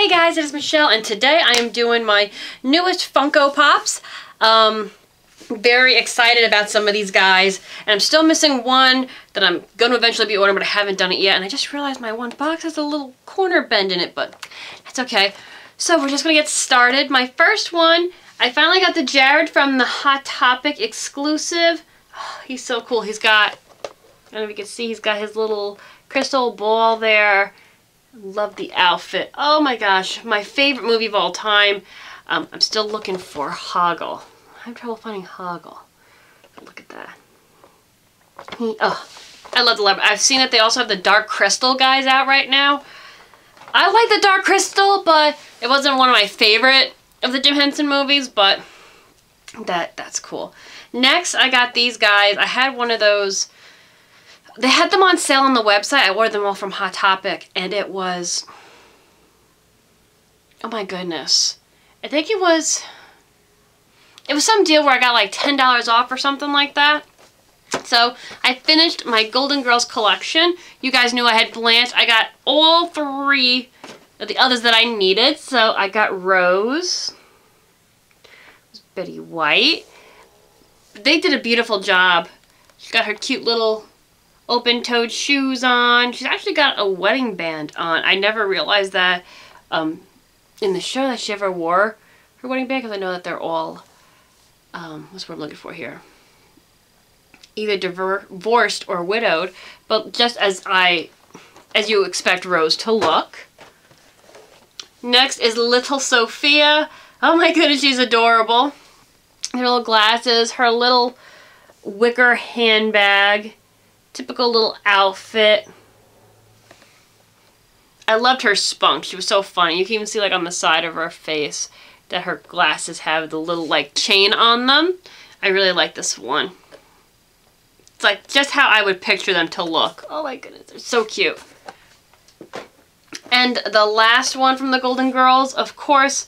Hey guys, it is Michelle, and today I am doing my newest Funko Pops. Very excited about some of these guys, and I'm still missing one that I'm going to eventually be ordering, but I haven't done it yet, and I just realized my one box has a little corner bend in it, but that's okay. So we're just going to get started. My first one, I finally got the Jared from the Hot Topic exclusive. Oh, he's so cool. He's got, I don't know if you can see, he's got his little crystal ball there. Love the outfit. Oh my gosh, my favorite movie of all time. I'm still looking for Hoggle. I have trouble finding Hoggle. Look at that. I love the leopard. I've seen that they also have the Dark Crystal guys out right now. I like the Dark Crystal, but it wasn't one of my favorite of the Jim Henson movies, but that's cool. Next, I got these guys. I had one of those. They had them on sale on the website. I ordered them all from Hot Topic, and it was, oh my goodness. I think it was some deal where I got like $10 off or something like that. So I finished my Golden Girls collection. You guys knew I had Blanche. I got all three of the others that I needed. So I got Rose, Betty White. They did a beautiful job. She got her cute little open-toed shoes on. She's actually got a wedding band on. I never realized that in the show that she ever wore her wedding band, because I know that they're all, what's what I'm looking for here? Either divorced or widowed, but just as you expect Rose to look. Next is little Sophia. Oh my goodness, she's adorable. Her little glasses, her little wicker handbag. Typical little outfit. I loved her spunk. She was so funny. You can even see like on the side of her face that her glasses have the little like chain on them. I really like this one. It's like just how I would picture them to look. Oh my goodness, they're so cute. And the last one from the Golden Girls, of course,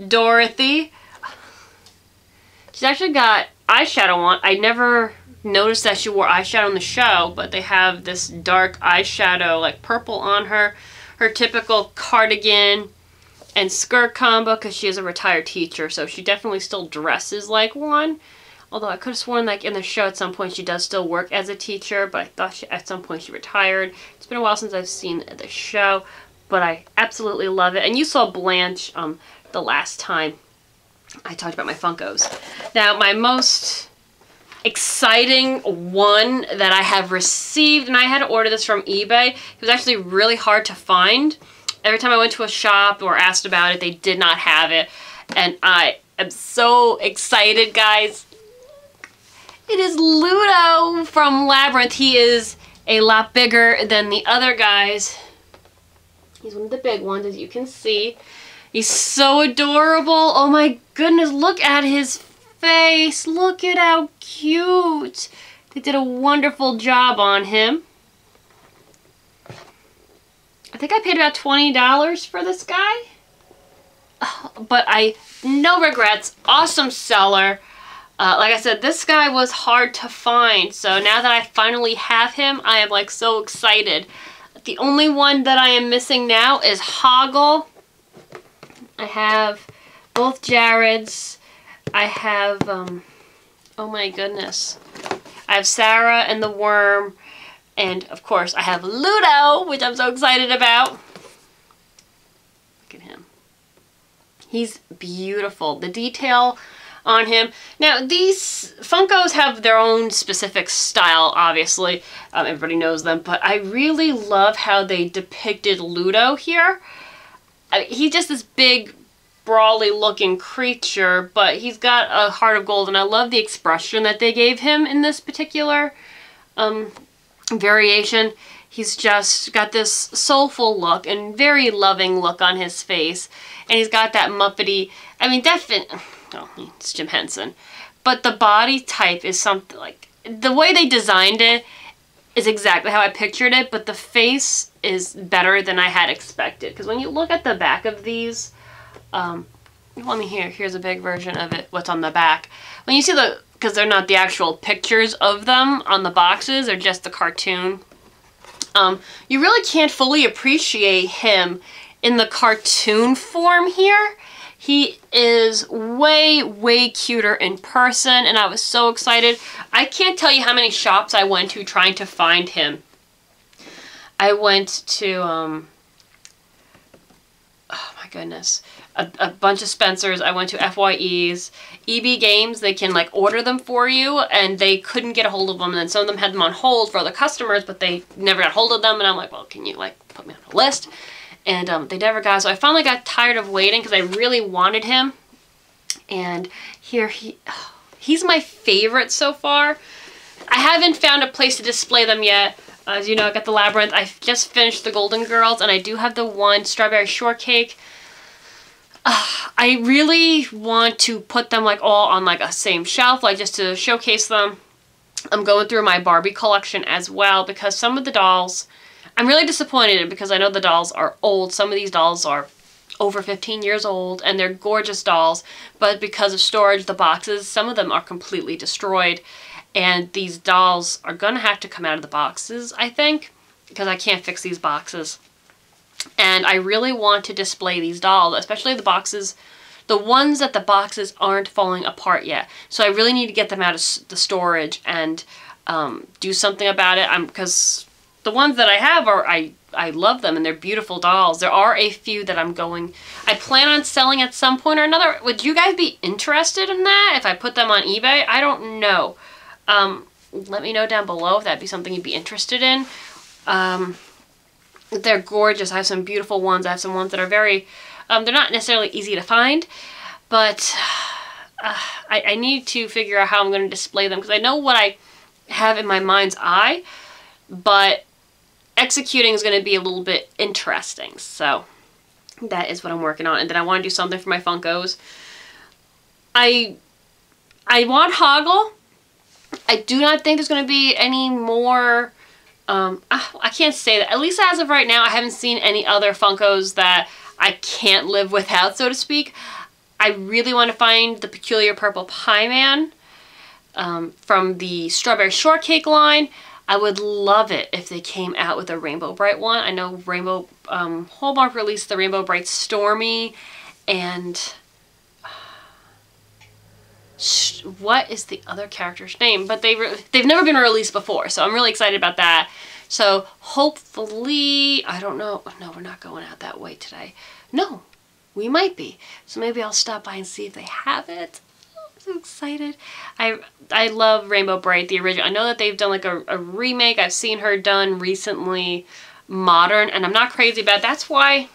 Dorothy. She's actually got eyeshadow on. I never noticed that she wore eyeshadow in the show, but they have this dark eyeshadow, like purple on her. Her typical cardigan and skirt combo, because she is a retired teacher, so she definitely still dresses like one. Although I could have sworn like in the show at some point she does still work as a teacher, but I thought at some point she retired. It's been a while since I've seen the show, but I absolutely love it. And you saw Blanche the last time I talked about my Funkos. Now, my most exciting one that I have received, and I had to order this from eBay. It was actually really hard to find. Every time I went to a shop or asked about it, they did not have it. And I am so excited, guys. It is Ludo from Labyrinth. He is a lot bigger than the other guys. He's one of the big ones, as you can see. He's so adorable. Oh my goodness, look at his face. Look at how cute. They did a wonderful job on him. I think I paid about $20 for this guy. But no regrets. Awesome seller. Like I said, this guy was hard to find. So now that I finally have him, I am like so excited. The only one that I am missing now is Hoggle. I have both Jareds. I have, oh my goodness. I have Sarah and the Worm. And, of course, I have Ludo, which I'm so excited about. Look at him. He's beautiful. The detail on him. Now, these Funkos have their own specific style, obviously. Everybody knows them. But I really love how they depicted Ludo here. He's just this big, brawly looking creature, but he's got a heart of gold, and I love the expression that they gave him in this particular variation. He's just got this soulful look and very loving look on his face, and he's got that Muppety, I mean, it's Jim Henson, but the body type is something like, the way they designed it is exactly how I pictured it, but the face is better than I had expected, because when you look at the back of these, here's a big version of it, what's on the back. When you see because they're not the actual pictures of them on the boxes, they're just the cartoon. You really can't fully appreciate him in the cartoon form here. He is way, way cuter in person, and I was so excited. I can't tell you how many shops I went to trying to find him. I went to, oh my goodness, a bunch of Spencer's. I went to FYE's, EB Games. They can like order them for you, and they couldn't get a hold of them. And then some of them had them on hold for other customers, but they never got a hold of them. And I'm like, well, can you like put me on a list? And they never got. So I finally got tired of waiting because I really wanted him. And here he's my favorite so far. I haven't found a place to display them yet. As you know, I got the Labyrinth. I just finished the Golden Girls, and I do have the one Strawberry Shortcake. I really want to put them like all on like a same shelf, like just to showcase them. I'm going through my Barbie collection as well because some of the dolls, I'm really disappointed in because I know the dolls are old. Some of these dolls are over 15 years old and they're gorgeous dolls, but because of storage, the boxes, some of them are completely destroyed. And these dolls are gonna have to come out of the boxes, I think, because I can't fix these boxes. And I really want to display these dolls, especially the boxes, the ones that the boxes aren't falling apart yet. So I really need to get them out of the storage and do something about it. Because the ones that I have are, I love them and they're beautiful dolls. There are a few that I plan on selling at some point or another. Would you guys be interested in that if I put them on eBay? I don't know. Let me know down below if that'd be something you'd be interested in. They're gorgeous. I have some beautiful ones. I have some ones that are very, they're not necessarily easy to find, but I need to figure out how I'm going to display them because I know what I have in my mind's eye, but executing is going to be a little bit interesting. So that is what I'm working on. And then I want to do something for my Funkos. I want Hoggle. I do not think there's going to be any more. I can't say that. At least as of right now, I haven't seen any other Funkos that I can't live without, so to speak. I really want to find the Peculiar Purple Pie Man from the Strawberry Shortcake line. I would love it if they came out with a Rainbow Bright one. I know Rainbow Hallmark released the Rainbow Bright Stormy, and what is the other character's name? But they've never been released before, so I'm really excited about that. So hopefully, I don't know. No, we're not going out that way today. No, we might be. So maybe I'll stop by and see if they have it. Oh, I'm so excited. I love Rainbow Bright, the original. I know that they've done like a remake. I've seen her done recently, modern, and I'm not crazy about it. That's why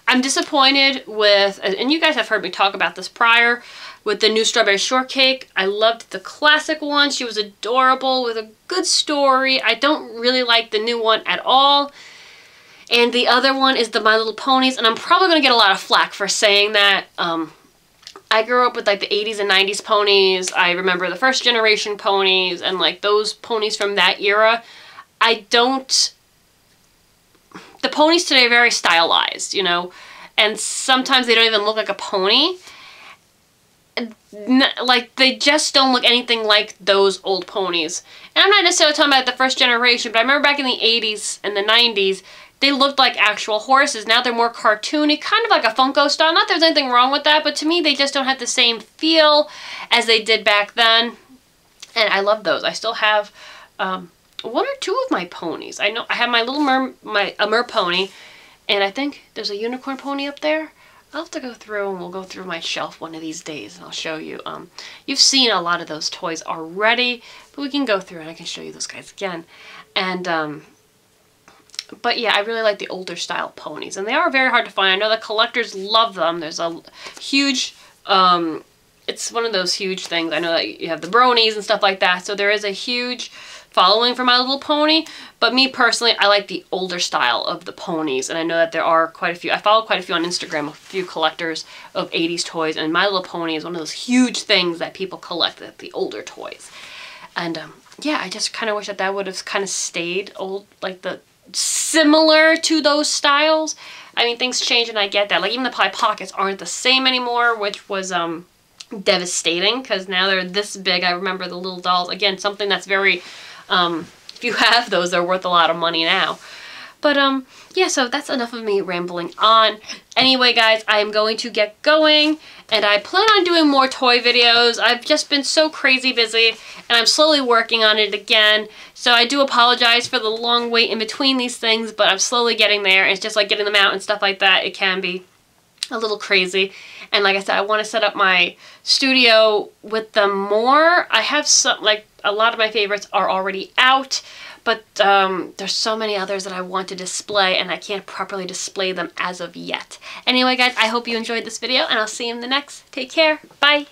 I'm disappointed with, and you guys have heard me talk about this prior, with the new Strawberry Shortcake. I loved the classic one. She was adorable with a good story. I don't really like the new one at all. And the other one is the My Little Ponies, and I'm probably going to get a lot of flack for saying that. I grew up with like the 80s and 90s ponies. I remember the first generation ponies and like those ponies from that era. The ponies today are very stylized, you know, and sometimes they don't even look like a pony. Like, they just don't look anything like those old ponies. And I'm not necessarily talking about the first generation, but I remember back in the 80s and the 90s, they looked like actual horses. Now they're more cartoony, kind of like a Funko style. Not that there's anything wrong with that, but to me, they just don't have the same feel as they did back then. And I love those. I still have one or two of my ponies. I know I have my little mer pony, and I think there's a unicorn pony up there. I'll have to go through and we'll go through my shelf one of these days and I'll show you. You've seen a lot of those toys already, but we can go through and I can show you those guys again. And, but yeah, I really like the older style ponies and they are very hard to find. I know the collectors love them. There's a huge, it's one of those huge things. I know that you have the bronies and stuff like that. So there is a huge following for My Little Pony, but me personally, I like the older style of the ponies, and I know that there are quite a few. I follow quite a few on Instagram, a few collectors of 80s toys, and My Little Pony is one of those huge things that people collect, the older toys. And yeah, I just kind of wish that that would have kind of stayed old, like similar to those styles. I mean, things change and I get that. Like even the Polly Pockets aren't the same anymore, which was devastating because now they're this big. I remember the little dolls. Again, something that's very, if you have those, they're worth a lot of money now. But yeah, so that's enough of me rambling on. Anyway, guys, I am going to get going, and I plan on doing more toy videos. I've just been so crazy busy, and I'm slowly working on it again. So I do apologize for the long wait in between these things, but I'm slowly getting there. It's just like getting them out and stuff like that. It can be a little crazy. And like I said, I want to set up my studio with them more. I have some, like, a lot of my favorites are already out, but there's so many others that I want to display, and I can't properly display them as of yet. Anyway, guys, I hope you enjoyed this video, and I'll see you in the next. Take care. Bye.